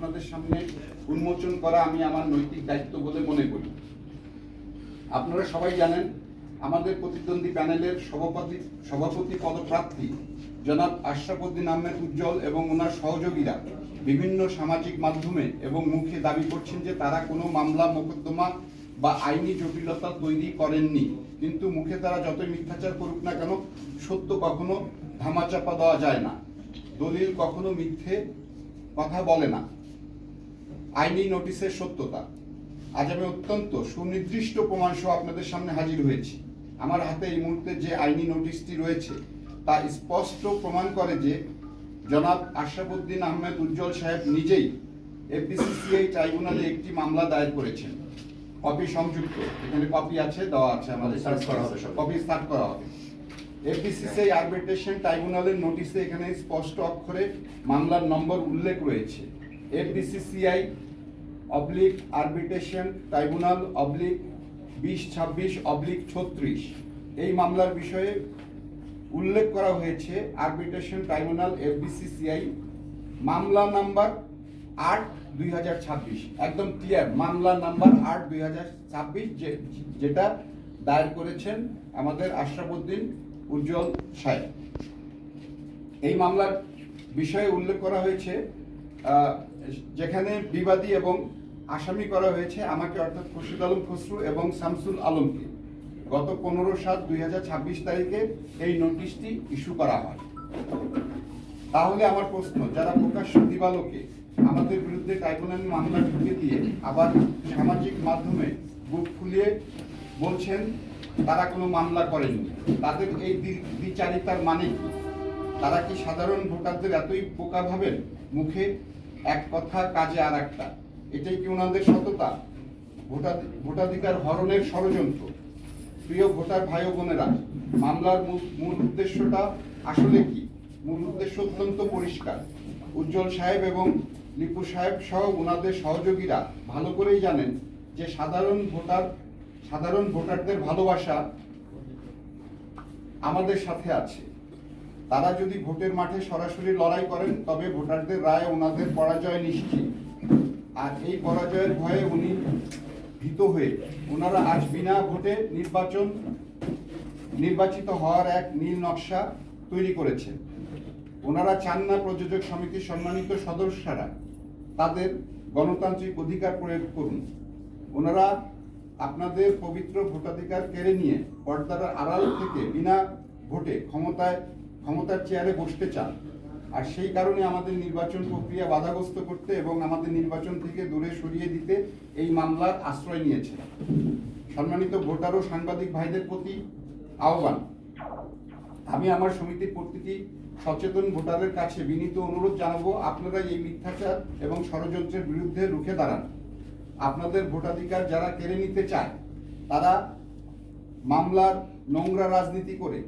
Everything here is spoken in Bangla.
আপনাদের সামনে উন্মোচন করা আমি আমার নৈতিক দায়িত্ব বলে মনে করি। আপনারা সবাই জানেন আমাদের প্রতিদ্বন্দ্বী প্যানেলের সভাপতি পদপ্রার্থী জনাব আশরাফ উদ্দিন আহমেদ উজ্জ্বল এবং ওনার সহযোগীরা বিভিন্ন সামাজিক মাধ্যমে এবং মুখে দাবি করছেন যে তারা কোনো মামলা মোকদ্দমা বা আইনি জটিলতা তৈরি করেননি, কিন্তু মুখে তারা যতই মিথ্যাচার করুক না কেন সত্য কখনো ধামাচাপা দেওয়া যায় না, দলিল কখনো মিথ্যে কথা বলে না। আইনি নোটিশের সত্যতা আজ আমি অত্যন্ত সুনির্দিষ্ট প্রমাণ সহ আপনাদের সামনে হাজির হয়েছি। আমার হাতে এই মুহূর্তে যে আইনি নোটিশটি রয়েছে তা স্পষ্ট প্রমাণ করে যে জনাব আশরাফ উদ্দিন আহমেদ উজ্জ্বল সাহেব নিজেই এফবিসিসিআই ট্রাইব্যুনালে একটি মামলা দায়ের করেছেন। কপি সংযুক্ত, এখানে কপি আছে, দেওয়া আছে, আমাদের সার্চ করা হবে, কপি স্টার্ট করা হবে। এফবিসিসিআই আরবিট্রেশন ট্রাইব্যুনালের নোটিশে এখানে স্পষ্ট অক্ষরে মামলার নম্বর উল্লেখ রয়েছে, এফবিসিসিআই আরবিট্রেশন ট্রাইব্যুনাল 2026/36। এই মামলার বিষয়ে উল্লেখ করা হয়েছে আরবিট্রেশন ট্রাইব্যুনাল এফবিসিসিআই মামলা নাম্বার 8/2026, একদম ক্লিয়ার মামলা নাম্বার 8/2026, যেটা দায়ের করেছেন আমাদের আশরাফ উদ্দিন উজ্জ্বল সাহেব। এই মামলার বিষয়ে উল্লেখ করা হয়েছে যেখানে বিবাদী এবং আসামি করা হয়েছে আমাকে, অর্থাৎ খুরশিদ আলম খসরু এবং শামসুল আলমকে। গত 15/7/2026 তারিখে এই নোটিশটি ইস্যু করা হয়। তাহলে আমার প্রশ্ন, যারা প্রকাশ্য দিবালোকে আমাদের বিরুদ্ধে ট্রাইব্যুনাল মামলা ঢুকে দিয়ে আবার সামাজিক মাধ্যমে বুক ফুলিয়ে বলছেন তারা কোনো মামলা করেননি, তাদের এই দ্বিচারিতার মানে কি? তারা কি সাধারণ ভোটারদের এতই বোকা ভাবেন? মুখে এক কথা কাজে আর একটা, এটাই কি ওনাদের সততা? ভোটাধিকার হরণের ষড়যন্ত্র। প্রিয় ভোটার ভাই ও বোনেরা, মামলার মূল উদ্দেশ্যটা আসলে কি? মূল উদ্দেশ্য অত্যন্ত পরিষ্কার। উজ্জ্বল সাহেব এবং লিপু সাহেব সহ ওনাদের সহযোগীরা ভালো করেই জানেন যে সাধারণ ভোটারদের ভালোবাসা আমাদের সাথে আছে। তারা যদি ভোটের মাঠে সরাসরি লড়াই করেন তবে ভোটারদের রায় ওনাদের পরাজয় নিশ্চিত। আর এই পরাজয়ের ভয়ে উনি ভীত হয়ে ওনারা আজ বিনা ভোটে নির্বাচিত হওয়ার এক নীল নকশা তৈরি করেছেন। ওনারা চান না প্রযোজক সমিতির সম্মানিত সদস্যরা তাদের গণতান্ত্রিক অধিকার প্রয়োগ করুন। ওনারা আপনাদের পবিত্র ভোটাধিকার কেড়ে নিয়ে পর্দার আড়াল থেকে বিনা ভোটে ক্ষমতার চেয়ারে বসতে চান। আর সেই কারণে আমাদের নির্বাচন প্রক্রিয়া বাধাগ্রস্ত করতে এবং আমাদের নির্বাচন থেকে দূরে সরিয়ে দিতে এই মামলার আশ্রয় নিয়েছে। সম্মানিত ভোটার ও সাংবাদিক ভাইদের প্রতি আহ্বান, আমি আমার সমিতির প্রতিটি সচেতন ভোটারের কাছে বিনীত অনুরোধ জানাবো, আপনারা এই মিথ্যাচার এবং ষড়যন্ত্রের বিরুদ্ধে রুখে দাঁড়ান। আপনাদের ভোটাধিকার যারা কেড়ে নিতে চায় তারা মামলার নোংরা রাজনীতি করে